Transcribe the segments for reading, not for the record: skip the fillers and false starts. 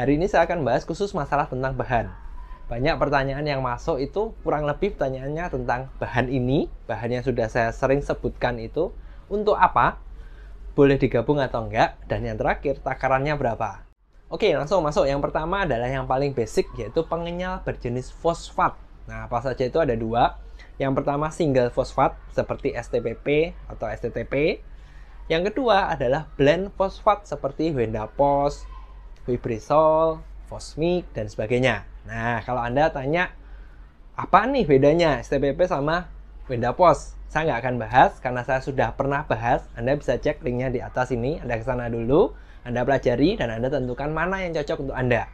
Hari ini saya akan bahas khusus masalah tentang bahan. Banyak pertanyaan yang masuk itu kurang lebih pertanyaannya tentang bahan ini. Bahan yang sudah saya sering sebutkan itu untuk apa, boleh digabung atau enggak, dan yang terakhir takarannya berapa. Oke, langsung masuk. Yang pertama adalah yang paling basic, yaitu pengenyal berjenis fosfat. Nah, apa saja itu ada dua. Yang pertama single fosfat seperti STPP atau STTP. Yang kedua adalah blend fosfat seperti Wendapos, Vibrisol, Fosmik, dan sebagainya. Nah, kalau Anda tanya, apa nih bedanya STPP sama Wendapos? Saya nggak akan bahas, karena saya sudah pernah bahas. Anda bisa cek linknya di atas ini. Anda ke sana dulu, Anda pelajari, dan Anda tentukan mana yang cocok untuk Anda.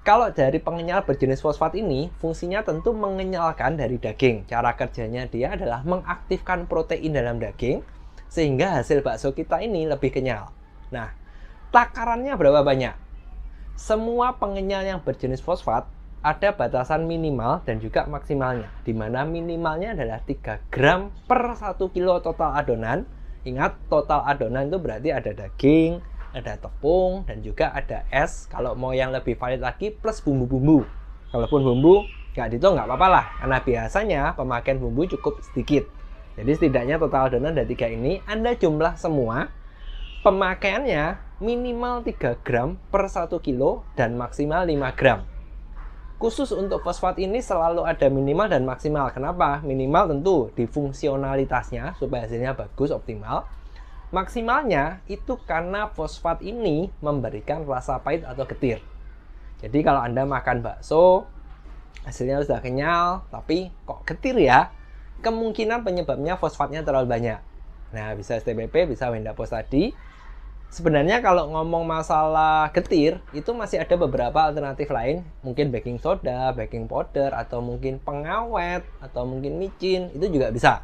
Kalau dari pengenyal berjenis fosfat ini, fungsinya tentu mengenyalkan dari daging. Cara kerjanya dia adalah mengaktifkan protein dalam daging, sehingga hasil bakso kita ini lebih kenyal. Nah, takarannya berapa banyak? Semua pengenyal yang berjenis fosfat ada batasan minimal dan juga maksimalnya, di mana minimalnya adalah 3 gram per 1 kilo total adonan. Ingat, total adonan itu berarti ada daging, ada tepung, dan juga ada es. Kalau mau yang lebih valid lagi, plus bumbu-bumbu. Kalaupun bumbu nggak dihitung nggak apa-apa lah, karena biasanya pemakaian bumbu cukup sedikit. Jadi setidaknya total adonan dari 3 ini, Anda jumlah semua, pemakaiannya minimal 3 gram per 1 kilo dan maksimal 5 gram. Khusus untuk fosfat ini selalu ada minimal dan maksimal. Kenapa? Minimal tentu di fungsionalitasnya supaya hasilnya bagus, optimal. Maksimalnya itu karena fosfat ini memberikan rasa pahit atau getir. Jadi kalau Anda makan bakso, hasilnya sudah kenyal, tapi kok getir ya? Kemungkinan penyebabnya fosfatnya terlalu banyak. Nah, bisa STPP, bisa Wendapos tadi. Sebenarnya kalau ngomong masalah getir, itu masih ada beberapa alternatif lain. Mungkin baking soda, baking powder, atau mungkin pengawet, atau mungkin micin, itu juga bisa.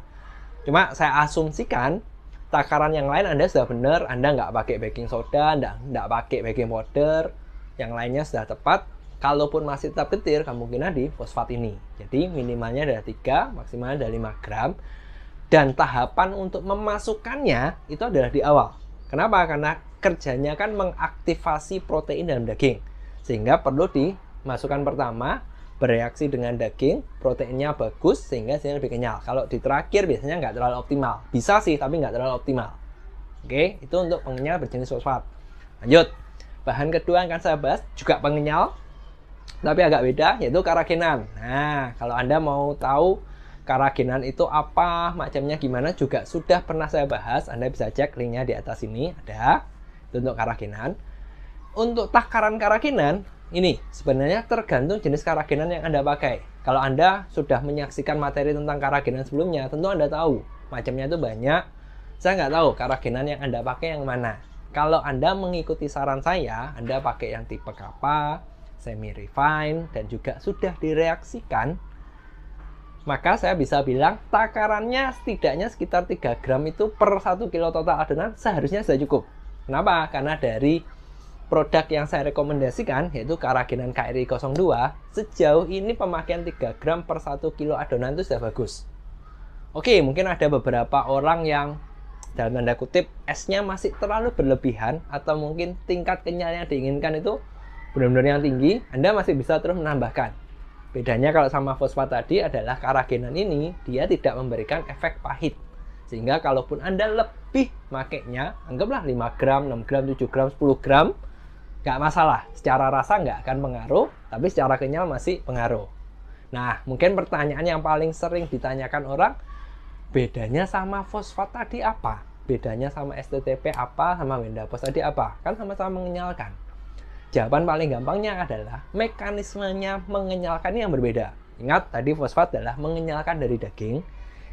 Cuma saya asumsikan, takaran yang lain Anda sudah benar, Anda nggak pakai baking soda, nggak pakai baking powder, yang lainnya sudah tepat. Kalaupun masih tetap getir, kemungkinan di fosfat ini. Jadi minimalnya ada 3, maksimalnya ada 5 gram. Dan tahapan untuk memasukkannya itu adalah di awal. Kenapa? Karena kerjanya kan mengaktifasi protein dalam daging. Sehingga perlu dimasukkan pertama, bereaksi dengan daging, proteinnya bagus, sehingga hasilnya lebih kenyal. Kalau di terakhir biasanya nggak terlalu optimal. Bisa sih, tapi nggak terlalu optimal. Oke, itu untuk pengenyal berjenis fosfat. Lanjut, bahan kedua yang akan saya bahas juga pengenyal, tapi agak beda, yaitu karagenan. Nah, kalau Anda mau tahu karagenan itu apa, macamnya gimana, juga sudah pernah saya bahas. Anda bisa cek linknya di atas ini, ada. Itu untuk karagenan. Untuk takaran karagenan, ini sebenarnya tergantung jenis karagenan yang Anda pakai. Kalau Anda sudah menyaksikan materi tentang karagenan sebelumnya, tentu Anda tahu macamnya itu banyak. Saya nggak tahu karagenan yang Anda pakai yang mana. Kalau Anda mengikuti saran saya, Anda pakai yang tipe kappa, semi refine, dan juga sudah direaksikan, maka saya bisa bilang takarannya setidaknya sekitar 3 gram itu per 1 kilo total adonan seharusnya sudah cukup. Kenapa? Karena dari produk yang saya rekomendasikan, yaitu karagenan KRI 02, sejauh ini pemakaian 3 gram per 1 kilo adonan itu sudah bagus. Oke, mungkin ada beberapa orang yang dalam tanda kutip esnya masih terlalu berlebihan, atau mungkin tingkat kenyal yang diinginkan itu benar-benar yang tinggi, Anda masih bisa terus menambahkan. Bedanya kalau sama fosfat tadi adalah karagenan ini dia tidak memberikan efek pahit. Sehingga kalaupun Anda lebih makainya, anggaplah 5 gram, 6 gram, 7 gram, 10 gram, nggak masalah. Secara rasa nggak akan pengaruh, tapi secara kenyal masih pengaruh. Nah, mungkin pertanyaan yang paling sering ditanyakan orang, bedanya sama fosfat tadi apa? Bedanya sama STTP apa? Sama Wendapos tadi apa? Kan sama-sama mengenyalkan. Jawaban paling gampangnya adalah mekanismenya mengenyalkan yang berbeda. Ingat, tadi fosfat adalah mengenyalkan dari daging.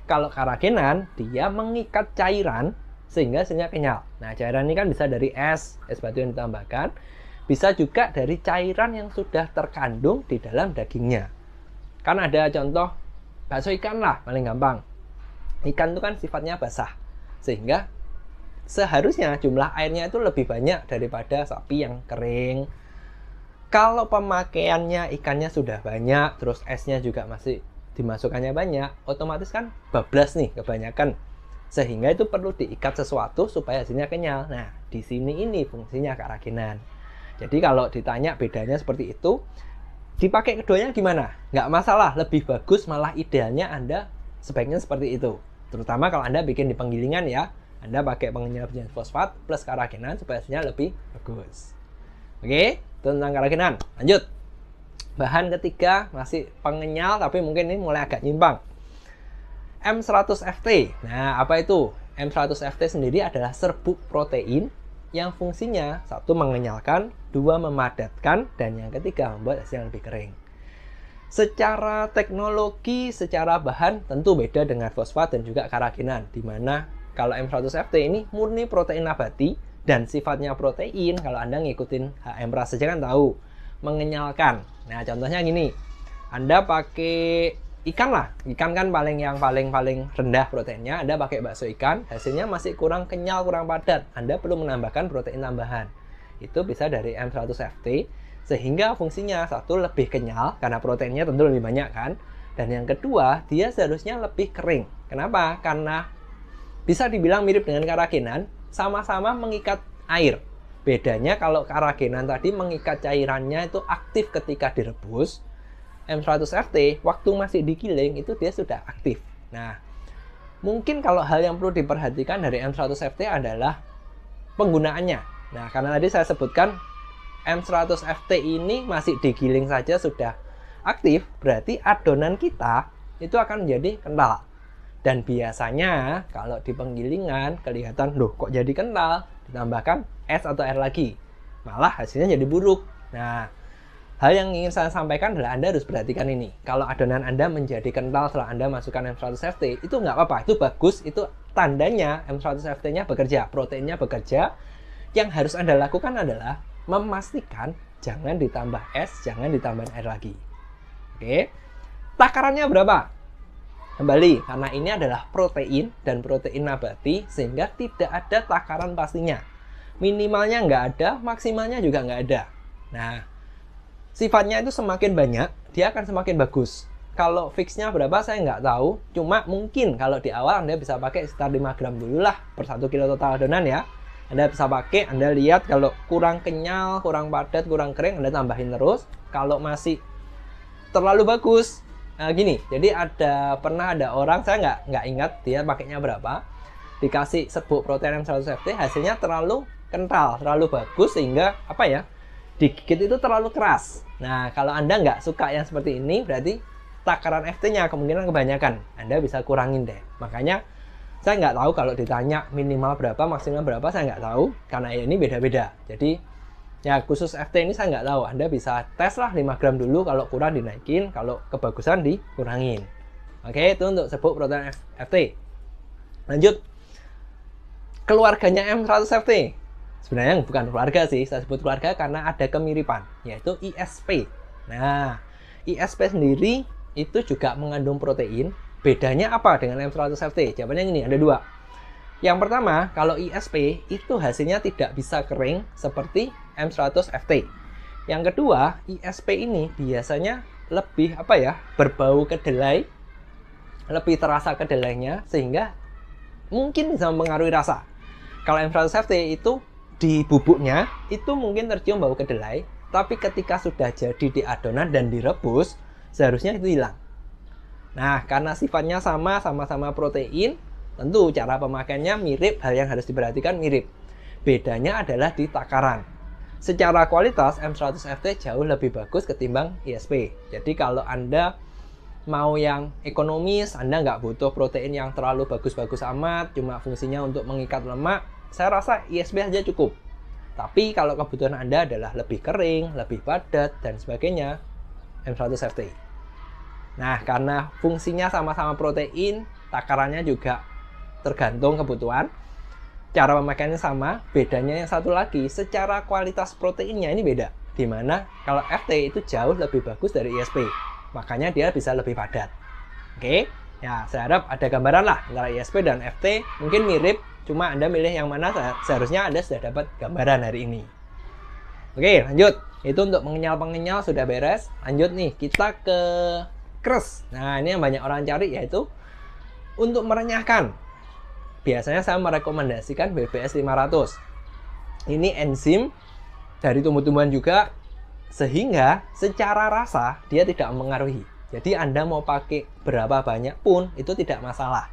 Kalau karagenan, dia mengikat cairan sehingga hasilnya kenyal. Nah, cairan ini kan bisa dari es batu yang ditambahkan. Bisa juga dari cairan yang sudah terkandung di dalam dagingnya. Kan ada contoh bakso ikan lah, paling gampang. Ikan itu kan sifatnya basah. Sehingga seharusnya jumlah airnya itu lebih banyak daripada sapi yang kering. Kalau pemakaiannya ikannya sudah banyak, terus esnya juga masih dimasukkannya banyak, otomatis kan bablas nih kebanyakan. Sehingga itu perlu diikat sesuatu supaya hasilnya kenyal. Nah, di sini ini fungsinya karagenan. Jadi kalau ditanya bedanya seperti itu, dipakai keduanya gimana? Nggak masalah, lebih bagus, malah idealnya Anda sebaiknya seperti itu. Terutama kalau Anda bikin di penggilingan ya, Anda pakai pengenyal berjenis fosfat plus karagenan supaya hasilnya lebih bagus. Oke, itu tentang karagenan. Lanjut. Bahan ketiga masih pengenyal, tapi mungkin ini mulai agak nyimpang. M100FT. Nah, apa itu? M100FT sendiri adalah serbuk protein yang fungsinya satu mengenyalkan, dua memadatkan, dan yang ketiga membuat hasil yang lebih kering. Secara teknologi, secara bahan tentu beda dengan fosfat dan juga karagenan, di mana kalau M100FT ini murni protein nabati dan sifatnya protein. Kalau Anda ngikutin HMRA saja kan tahu, mengenyalkan. Nah, contohnya gini, Anda pakai ikan lah, ikan kan paling rendah proteinnya. Anda pakai bakso ikan, hasilnya masih kurang kenyal, kurang padat. Anda perlu menambahkan protein tambahan. Itu bisa dari M100FT, sehingga fungsinya satu lebih kenyal karena proteinnya tentu lebih banyak kan. Dan yang kedua, dia seharusnya lebih kering. Kenapa? Karena bisa dibilang mirip dengan karagenan, sama-sama mengikat air. Bedanya kalau karagenan tadi mengikat cairannya itu aktif ketika direbus. M100FT waktu masih digiling itu dia sudah aktif. Nah, mungkin kalau hal yang perlu diperhatikan dari M100FT adalah penggunaannya. Nah, karena tadi saya sebutkan M100FT ini masih digiling saja sudah aktif, berarti adonan kita itu akan menjadi kental. Dan biasanya kalau di penggilingan kelihatan, loh kok jadi kental, ditambahkan es atau air lagi, malah hasilnya jadi buruk. Nah, hal yang ingin saya sampaikan adalah Anda harus perhatikan ini. Kalau adonan Anda menjadi kental setelah Anda masukkan M100FT, itu nggak apa-apa, itu bagus, itu tandanya M100FT-nya bekerja, proteinnya bekerja. Yang harus Anda lakukan adalah memastikan jangan ditambah es, jangan ditambah air lagi. Oke, takarannya berapa? Kembali, karena ini adalah protein dan protein nabati, sehingga tidak ada takaran pastinya. Minimalnya nggak ada, maksimalnya juga nggak ada. Nah, sifatnya itu semakin banyak, dia akan semakin bagus. Kalau fixnya berapa saya nggak tahu, cuma mungkin kalau di awal Anda bisa pakai sekitar 5 gram dulu lah per 1 kilo total adonan ya. Anda bisa pakai, Anda lihat kalau kurang kenyal, kurang padat, kurang kering, Anda tambahin terus. Kalau masih terlalu bagus, gini, jadi pernah ada orang, saya nggak ingat dia pakainya berapa, dikasih serbuk protein M100FT, hasilnya terlalu kental, terlalu bagus, sehingga apa ya, digigit itu terlalu keras. Nah, kalau Anda nggak suka yang seperti ini, berarti takaran FT-nya kemungkinan kebanyakan. Anda bisa kurangin deh. Makanya saya nggak tahu kalau ditanya minimal berapa, maksimal berapa, saya nggak tahu, karena ini beda-beda. Jadi ya khusus FT ini saya nggak tahu. Anda bisa tes lah 5 gram dulu, kalau kurang dinaikin, kalau kebagusan dikurangin. Oke, itu untuk serbuk protein FT. Lanjut, keluarganya M100FT. Sebenarnya bukan keluarga sih, saya sebut keluarga karena ada kemiripan, yaitu ISP. Nah, ISP sendiri itu juga mengandung protein. Bedanya apa dengan M100FT? Jawabannya ini, ada dua. Yang pertama, kalau ISP itu hasilnya tidak bisa kering seperti M100FT. Yang kedua, ISP ini biasanya lebih berbau kedelai, lebih terasa kedelainya, sehingga mungkin bisa mempengaruhi rasa. Kalau M100FT itu di bubuknya itu mungkin tercium bau kedelai, tapi ketika sudah jadi di adonan dan direbus, seharusnya itu hilang. Nah, karena sifatnya sama-sama protein, tentu cara pemakaiannya mirip, hal yang harus diperhatikan mirip. Bedanya adalah di takaran. Secara kualitas, M100FT jauh lebih bagus ketimbang ISP. Jadi kalau Anda mau yang ekonomis, Anda nggak butuh protein yang terlalu bagus-bagus amat, cuma fungsinya untuk mengikat lemak, saya rasa ISP aja cukup. Tapi kalau kebutuhan Anda adalah lebih kering, lebih padat, dan sebagainya, M100FT. Nah, karena fungsinya sama-sama protein, takarannya juga tergantung kebutuhan. Cara pemakaiannya sama, bedanya yang satu lagi, secara kualitas proteinnya ini beda. Dimana kalau FT itu jauh lebih bagus dari ISP. Makanya dia bisa lebih padat. Oke, ya saya harap ada gambaran lah antara ISP dan FT. Mungkin mirip, cuma Anda milih yang mana, seharusnya Anda sudah dapat gambaran hari ini. Oke, lanjut. Itu untuk pengenyal-pengenyal sudah beres. Lanjut nih, kita ke crush. Nah, ini yang banyak orang cari, yaitu untuk merenyahkan. Biasanya saya merekomendasikan BBS 500. Ini enzim dari tumbuh-tumbuhan juga, sehingga secara rasa dia tidak mempengaruhi. Jadi Anda mau pakai berapa banyak pun itu tidak masalah.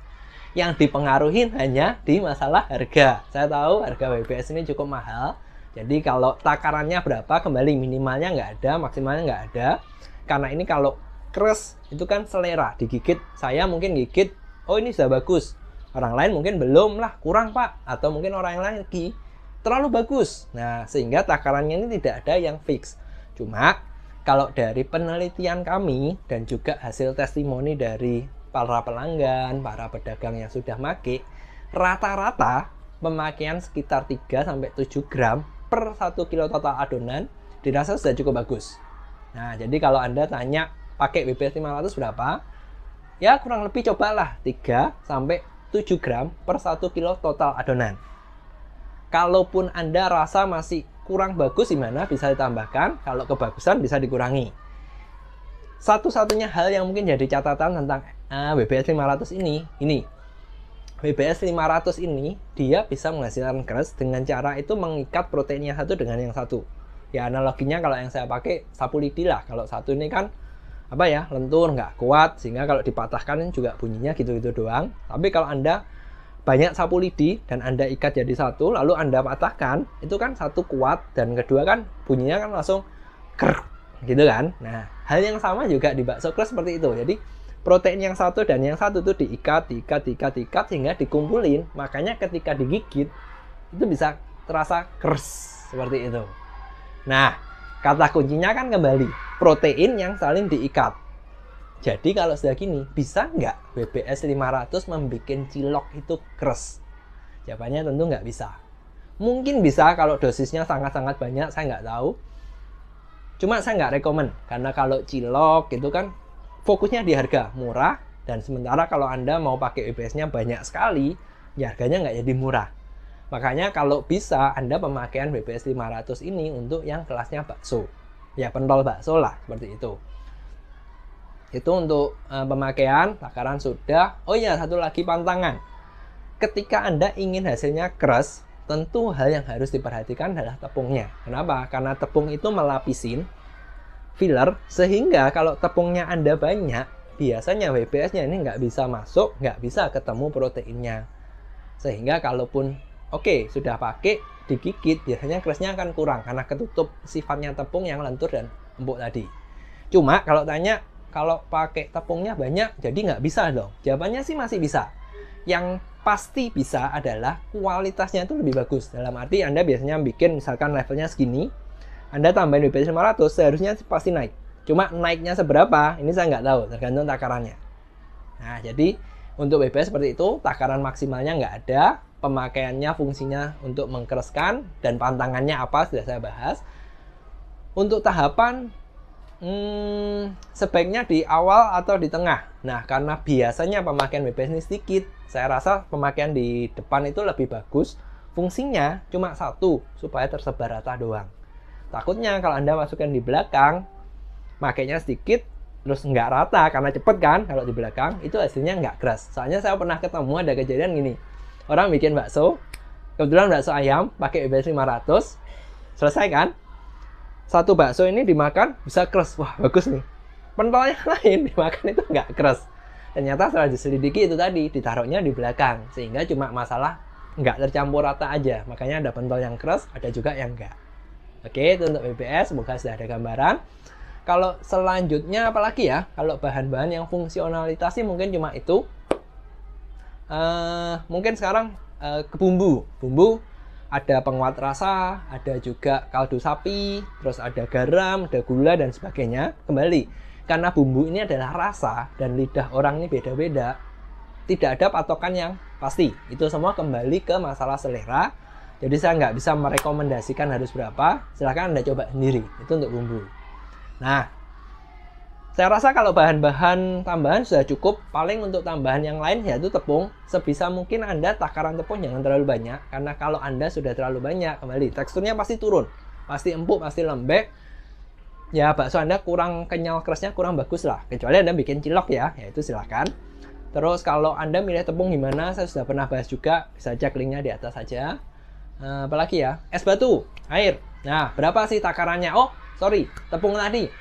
Yang dipengaruhi hanya di masalah harga. Saya tahu harga WBS ini cukup mahal. Jadi kalau takarannya berapa, kembali minimalnya nggak ada, maksimalnya nggak ada. Karena ini kalau keras itu kan selera, digigit. Saya mungkin gigit, oh ini sudah bagus. Orang lain mungkin belum lah, kurang pak. Atau mungkin orang lain lagi terlalu bagus. Nah, sehingga takarannya ini tidak ada yang fix. Cuma kalau dari penelitian kami dan juga hasil testimoni dari para pelanggan, para pedagang yang sudah make, rata-rata pemakaian sekitar 3-7 gram per 1 kilo total adonan dirasa sudah cukup bagus. Nah, jadi kalau Anda tanya pakai WBS 500 berapa? Ya kurang lebih cobalah 3-7 gram per 1 kilo total adonan. Kalaupun Anda rasa masih kurang bagus gimana, bisa ditambahkan. Kalau kebagusan bisa dikurangi. Satu-satunya hal yang mungkin jadi catatan tentang WBS 500 ini WBS 500 ini dia bisa menghasilkan keras dengan cara itu mengikat protein yang satu dengan yang satu. Ya analoginya kalau yang saya pakai sapu lidi lah. Kalau satu ini kan apa ya, lentur, nggak kuat, sehingga kalau dipatahkan juga bunyinya gitu-gitu doang. Tapi kalau Anda banyak sapu lidi dan Anda ikat jadi satu, lalu Anda patahkan, itu kan satu kuat dan kedua kan bunyinya kan langsung krek gitu kan. Nah, hal yang sama juga di bakso keras seperti itu. Jadi protein yang satu dan yang satu itu diikat sehingga dikumpulin. Makanya ketika digigit itu bisa terasa keras seperti itu. Nah, kata kuncinya kan kembali protein yang saling diikat. Jadi kalau sudah gini, bisa nggak WBS 500 membuat cilok itu keras? Jawabannya tentu nggak bisa. Mungkin bisa kalau dosisnya sangat-sangat banyak, saya nggak tahu. Cuma saya nggak rekomen, karena kalau cilok itu kan fokusnya di harga murah, dan sementara kalau Anda mau pakai WBS-nya banyak sekali, ya harganya nggak jadi murah. Makanya kalau bisa Anda pemakaian WBS 500 ini untuk yang kelasnya bakso. Ya pentol bakso lah, seperti itu. Itu untuk pemakaian, takaran sudah. Oh ya, satu lagi pantangan. Ketika Anda ingin hasilnya keras, tentu hal yang harus diperhatikan adalah tepungnya. Kenapa? Karena tepung itu melapisin filler, sehingga kalau tepungnya Anda banyak, biasanya WBS-nya ini nggak bisa masuk, nggak bisa ketemu proteinnya. Sehingga kalaupun oke, sudah pakai, digigit, biasanya kerasnya akan kurang karena ketutup sifatnya tepung yang lentur dan empuk tadi. Cuma kalau tanya, kalau pakai tepungnya banyak, jadi nggak bisa dong? Jawabannya sih masih bisa. Yang pasti bisa adalah kualitasnya itu lebih bagus. Dalam arti Anda biasanya bikin misalkan levelnya segini, Anda tambahin WBS 500, seharusnya pasti naik. Cuma naiknya seberapa, ini saya nggak tahu, tergantung takarannya. Nah, jadi untuk WBS seperti itu, takaran maksimalnya nggak ada, pemakaiannya fungsinya untuk mengkereskan, dan pantangannya apa sudah saya bahas. Untuk tahapan, sebaiknya di awal atau di tengah. Nah, karena biasanya pemakaian WBS ini sedikit, saya rasa pemakaian di depan itu lebih bagus. Fungsinya cuma satu, supaya tersebar rata doang. Takutnya kalau Anda masukkan di belakang, makainya sedikit, terus nggak rata, karena cepet kan kalau di belakang, itu hasilnya nggak keras. Soalnya saya pernah ketemu ada kejadian gini. Orang bikin bakso, kebetulan bakso ayam, pakai WBS 500, selesai kan? Satu bakso ini dimakan bisa keras, wah bagus nih. Pentol yang lain dimakan itu nggak keras. Ternyata setelah diselidiki itu tadi, ditaruhnya di belakang, sehingga cuma masalah nggak tercampur rata aja. Makanya ada pentol yang keras, ada juga yang enggak. Oke, itu untuk WBS, semoga sudah ada gambaran. Kalau selanjutnya apalagi ya? Kalau bahan-bahan yang fungsionalitas sih mungkin cuma itu. Mungkin sekarang ke bumbu. Bumbu ada penguat rasa, ada juga kaldu sapi, terus ada garam, ada gula, dan sebagainya. Kembali, karena bumbu ini adalah rasa, dan lidah orang ini beda-beda, tidak ada patokan yang pasti. Itu semua kembali ke masalah selera. Jadi saya nggak bisa merekomendasikan harus berapa, silahkan Anda coba sendiri. Itu untuk bumbu. Nah, saya rasa kalau bahan-bahan tambahan sudah cukup. Paling untuk tambahan yang lain yaitu tepung. Sebisa mungkin Anda takaran tepung jangan terlalu banyak, karena kalau Anda sudah terlalu banyak, kembali teksturnya pasti turun, pasti empuk, pasti lembek. Ya bakso Anda kurang kenyal, kerasnya kurang bagus lah. Kecuali Anda bikin cilok ya itu silahkan. Terus kalau Anda milih tepung gimana, saya sudah pernah bahas juga, bisa cek linknya di atas saja. Apalagi ya, es batu, air. Nah, berapa sih takarannya? Oh, sorry, tepung tadi.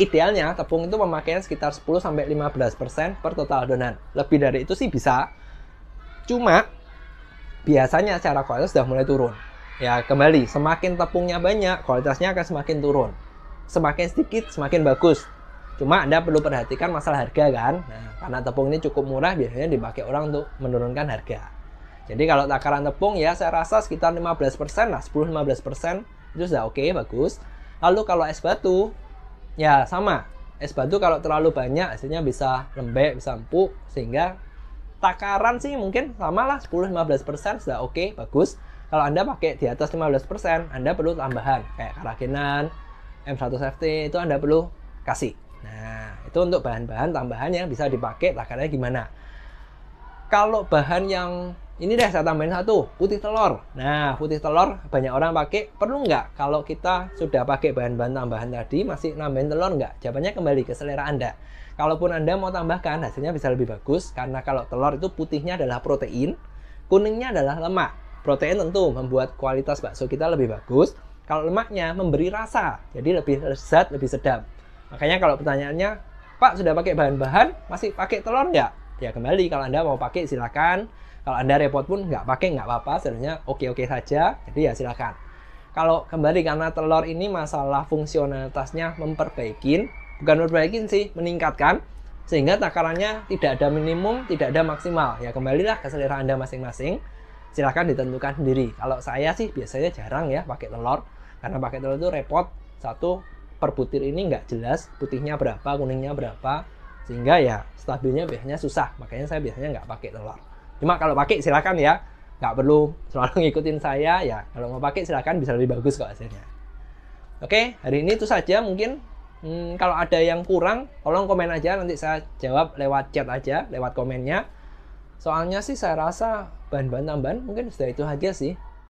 Idealnya tepung itu pemakaian sekitar 10-15% per total adonan. Lebih dari itu sih bisa. Cuma biasanya secara kualitas sudah mulai turun. Ya, kembali, semakin tepungnya banyak, kualitasnya akan semakin turun. Semakin sedikit, semakin bagus. Cuma Anda perlu perhatikan masalah harga kan. Nah, karena tepung ini cukup murah, biasanya dipakai orang untuk menurunkan harga. Jadi kalau takaran tepung ya saya rasa sekitar 15% lah, 10-15% itu sudah oke, bagus. Lalu kalau es batu, ya sama. Es batu kalau terlalu banyak hasilnya bisa lembek, bisa empuk, sehingga takaran sih mungkin sama lah 10-15% sudah oke, bagus. Kalau Anda pakai di atas 15%, Anda perlu tambahan kayak karagenan, M100FT itu Anda perlu kasih. Nah, itu untuk bahan-bahan tambahan yang bisa dipakai takarannya gimana. Kalau bahan yang ini deh saya tambahin satu, putih telur. Nah, putih telur banyak orang pakai, perlu nggak? Kalau kita sudah pakai bahan-bahan tambahan tadi, masih nambahin telur nggak? Jawabannya kembali ke selera Anda. Kalaupun Anda mau tambahkan, hasilnya bisa lebih bagus, karena kalau telur itu putihnya adalah protein, kuningnya adalah lemak. Protein tentu membuat kualitas bakso kita lebih bagus, kalau lemaknya memberi rasa, jadi lebih lezat, lebih sedap. Makanya kalau pertanyaannya, Pak sudah pakai bahan-bahan, masih pakai telur nggak? Ya kembali, kalau Anda mau pakai silakan. Kalau Anda repot pun nggak pakai nggak apa-apa, sebenarnya oke-oke saja. Jadi ya silakan. Kalau kembali karena telur ini masalah fungsionalitasnya memperbaikin, bukan memperbaikin sih, meningkatkan, sehingga takarannya tidak ada minimum, tidak ada maksimal. Ya kembalilah ke selera Anda masing-masing. Silakan ditentukan sendiri. Kalau saya sih biasanya jarang ya pakai telur, karena pakai telur itu repot. Satu, per butir ini nggak jelas putihnya berapa, kuningnya berapa, sehingga ya stabilnya biasanya susah. Makanya saya biasanya nggak pakai telur. Cuma kalau pakai silakan ya, nggak perlu selalu ngikutin saya ya. Kalau mau pakai silakan, bisa lebih bagus kok hasilnya. Oke, hari ini itu saja mungkin. Kalau ada yang kurang, tolong komen aja, nanti saya jawab lewat chat aja, lewat komennya. Soalnya sih saya rasa bahan-bahan tambahan mungkin sudah itu aja sih.